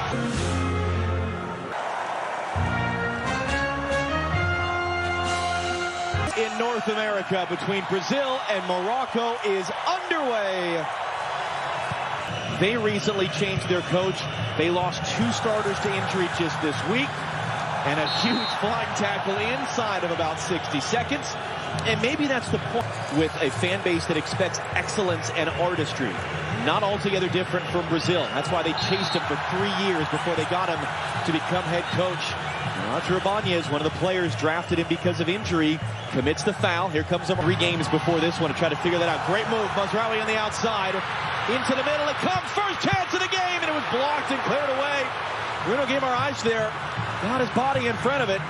In North America between Brazil and Morocco is underway. They recently changed their coach. They lost 2 starters to injury just this week, and a huge flying tackle inside of about 60 seconds. And maybe that's the point with a fan base that expects excellence and artistry. Not altogether different from Brazil. That's why they chased him for 3 years before they got him to become head coach. Roger Ibanez, one of the players, drafted him because of injury, commits the foul. Here comes him 3 games before this one to try to figure that out. Great move, Mazraoui on the outside. Into the middle, it comes, first chance of the game, and it was blocked and cleared away. Bruno Guimaraes there, got his body in front of it.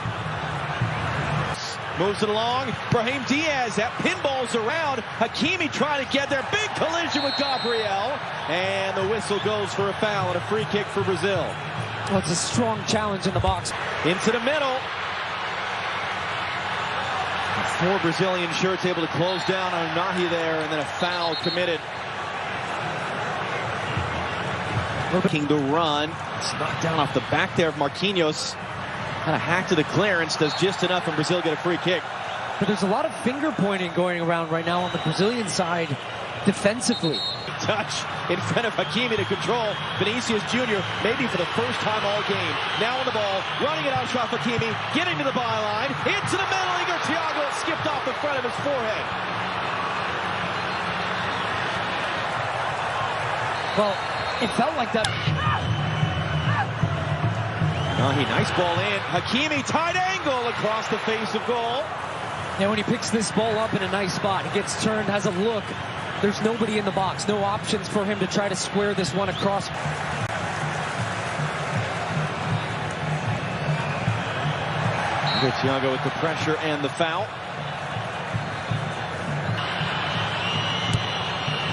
Moves it along, Brahim Diaz, that pinballs around. Hakimi trying to get there, big collision with Gabriel. And the whistle goes for a foul and a free kick for Brazil. Well, it's a strong challenge in the box. Into the middle. 4 Brazilian shirts able to close down on Nahi there, and then a foul committed. Looking to run. It's knocked down off the back there of Marquinhos. Kind of hack to the clearance, does just enough, and Brazil get a free kick. But there's a lot of finger pointing going around right now on the Brazilian side defensively. Touch in front of Hakimi to control Vinicius Jr. maybe for the first time all game. Now on the ball, running it out, Achraf Hakimi, getting to the byline, into the middle, Igor Thiago skipped off the front of his forehead. Well, it felt like that. Nahi, nice ball in. Hakimi, tight angle across the face of goal. And when he picks this ball up in a nice spot, he gets turned, has a look. There's nobody in the box. No options for him to try to square this one across. Thiago with the pressure and the foul.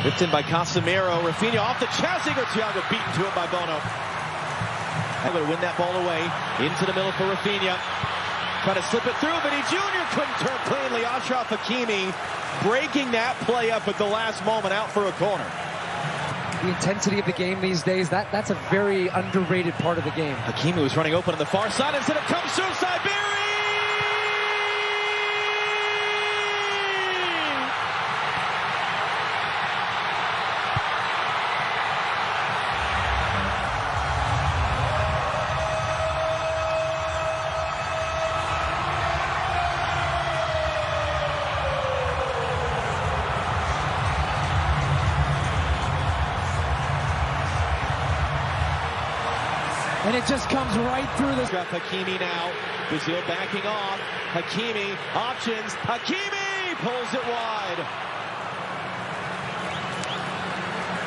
Whipped in by Casemiro. Rafinha off the chest. Igor Thiago beaten to it by Bono. Able to win that ball away. Into the middle for Rafinha. Trying to slip it through, but he Jr. couldn't turn cleanly. Achraf Hakimi breaking that play up at the last moment, out for a corner. The intensity of the game these days, that's a very underrated part of the game. Hakimi was running open on the far side. Instead, it comes through Siberi! And it just comes right through the... Hakimi now. Brazil backing off. Hakimi, options. Hakimi pulls it wide.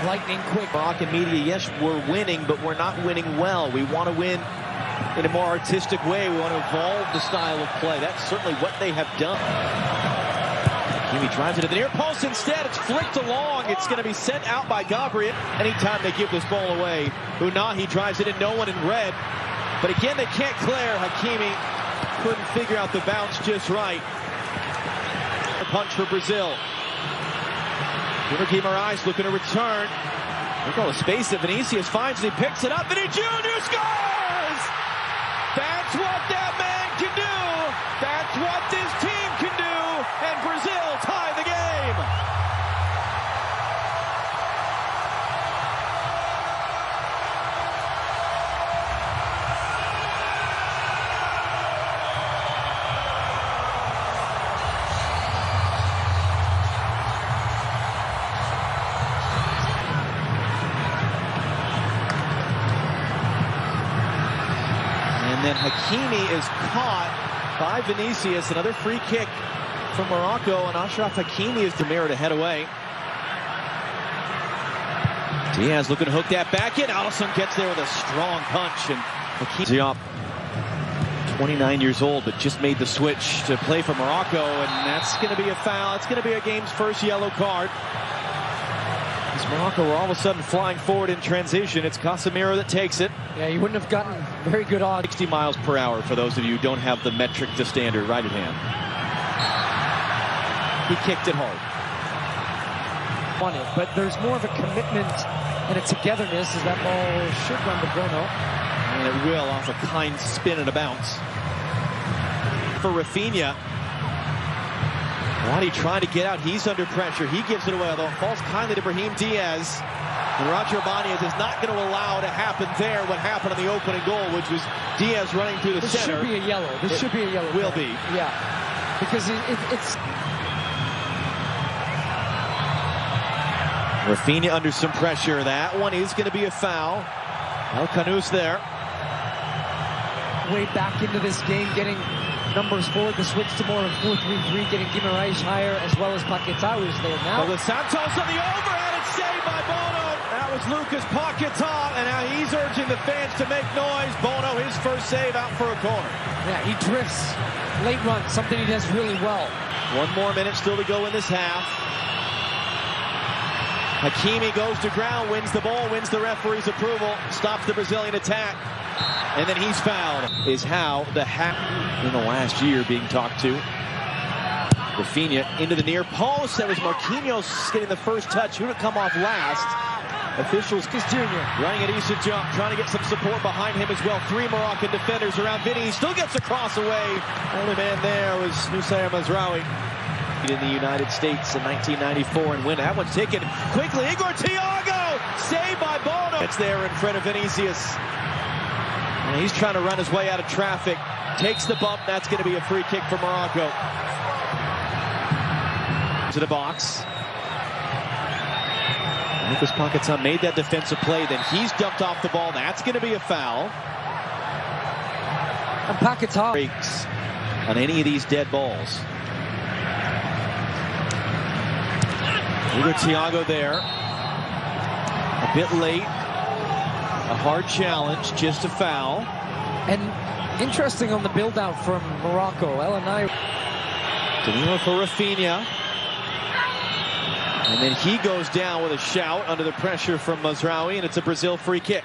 Lightning quick. Moroccan media, yes, we're winning, but we're not winning well. We want to win in a more artistic way. We want to evolve the style of play. That's certainly what they have done. Hakimi drives it to the near post. Instead, it's flicked along. It's going to be sent out by Gabriel. Anytime they give this ball away, Unahi drives it in, no one in red. But again, they can't clear. Hakimi couldn't figure out the bounce just right. A punch for Brazil. Guimaraes looking to return. Look at all the space that Vinicius finds, and he picks it up, and he Jr. scores! That's what that man can do! That's what this team can do! And Brazil tie the game! And then Hakimi is caught by Vinicius. Another free kick from Morocco, and Achraf Hakimi is the mirror to head away. Diaz looking to hook that back in. Alisson gets there with a strong punch, and Hakimi, 29 years old, but just made the switch to play for Morocco, and that's going to be a foul. It's going to be a game's first yellow card. As Morocco were all of a sudden flying forward in transition. It's Casemiro that takes it. Yeah, you wouldn't have gotten very good odds. 60 miles per hour for those of you who don't have the metric to standard right at hand. He kicked it hard. On it, but there's more of a commitment and a togetherness as that ball should run to Bruno. And it will off a kind spin and a bounce. For Rafinha. Wadi trying to get out. He's under pressure. He gives it away, although it falls kindly to Brahim Diaz. And Roger Ibanez is not going to allow to happen there what happened on the opening goal, which was Diaz running through the center. This should be a yellow. This should be a yellow. Will be. Yeah. Because it's... Rafinha under some pressure. That one is going to be a foul. El Khanous there. Way back into this game, getting numbers forward, the switch to more of 4-3-3, getting Guimaraes higher, as well as Paquetá is there now. Well, the Santos on the overhead, it's saved by Bono. That was Lucas Paquetá, and now he's urging the fans to make noise. Bono, his first save out for a corner. Yeah, he drifts late run, something he does really well. 1 more minute still to go in this half. Hakimi goes to ground, wins the ball, wins the referee's approval, stops the Brazilian attack. And then he's fouled, is how the half in the last year being talked to. Rafinha into the near post. That was Marquinhos getting the first touch. Who would come off last? Officials, Junior running a decent jump, trying to get some support behind him as well. 3 Moroccan defenders around Vinny. He still gets a cross away. Only man there was Nusayr Mazraoui in the United States in 1994 and win. That one's taken quickly. Igor Thiago, saved by Bono. It's there in front of Vinicius. And he's trying to run his way out of traffic. Takes the bump. That's going to be a free kick for Morocco. To the box. Lucas Paquetá made that defensive play. Then he's dumped off the ball. That's going to be a foul. And Paquetá breaks on any of these dead balls. Igor Thiago there. A bit late. A hard challenge, just a foul. And interesting on the build-out from Morocco. El-Anai. Danilo for Rafinha. And then he goes down with a shout under the pressure from Mazraoui, and it's a Brazil free kick.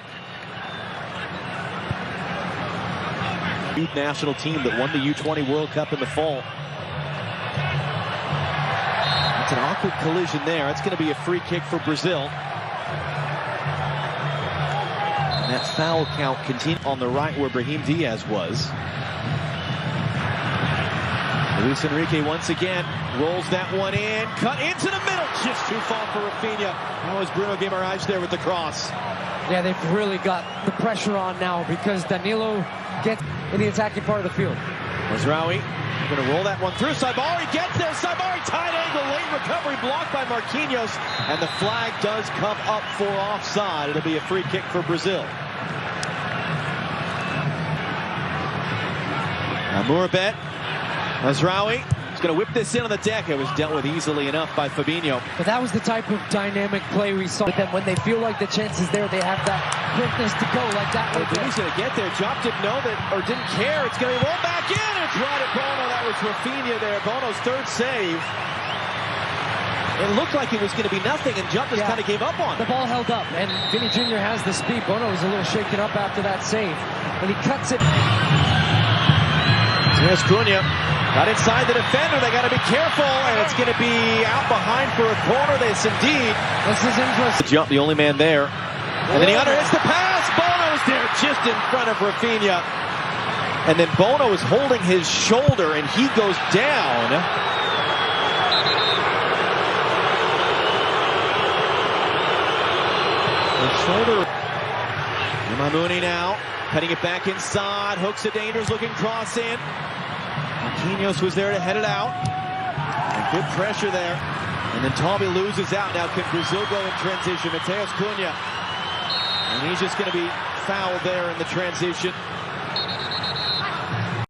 Youth national team that won the U20 World Cup in the fall. It's an awkward collision there. It's going to be a free kick for Brazil. And that foul count continues on the right where Brahim Diaz was. Luis Enrique once again rolls that one in. Cut into the middle. Just too far for Rafinha. That was Bruno Guimaraes there with the cross. Yeah, they've really got the pressure on now because Danilo gets in the attacking part of the field. Mazraoui going to roll that one through. Saibari gets there. Saibari tight angle. Late recovery blocked by Marquinhos. And the flag does come up for offside. It'll be a free kick for Brazil. Amurbet. Mazraoui is going to whip this in on the deck. It was dealt with easily enough by Fabinho. But that was the type of dynamic play we saw. But then when they feel like the chance is there, they have that quickness to go like that. He's going to get there. Job didn't know that or didn't care. It's going to be rolled back in. It's right at Bono. That was Rafinha there. Bono's third save. It looked like it was going to be nothing, and Jump just kind of gave up on it. The ball held up, and Vinny Jr. has the speed. Bono was a little shaken up after that save. When he cuts it. Here's Cunha. Got inside the defender. They got to be careful, and it's going to be out behind for a corner. This indeed. This is interesting. Jump, the only man there. And then he underhits the pass. Bono's there just in front of Rafinha. And then Bono is holding his shoulder, and he goes down. The shoulder. Mamuni now. Cutting it back inside. Hooks a dangerous looking cross in. Marquinhos was there to head it out. And good pressure there. And then Tommy loses out. Now can Brazil go in transition? Mateus Cunha. And he's just going to be fouled there in the transition.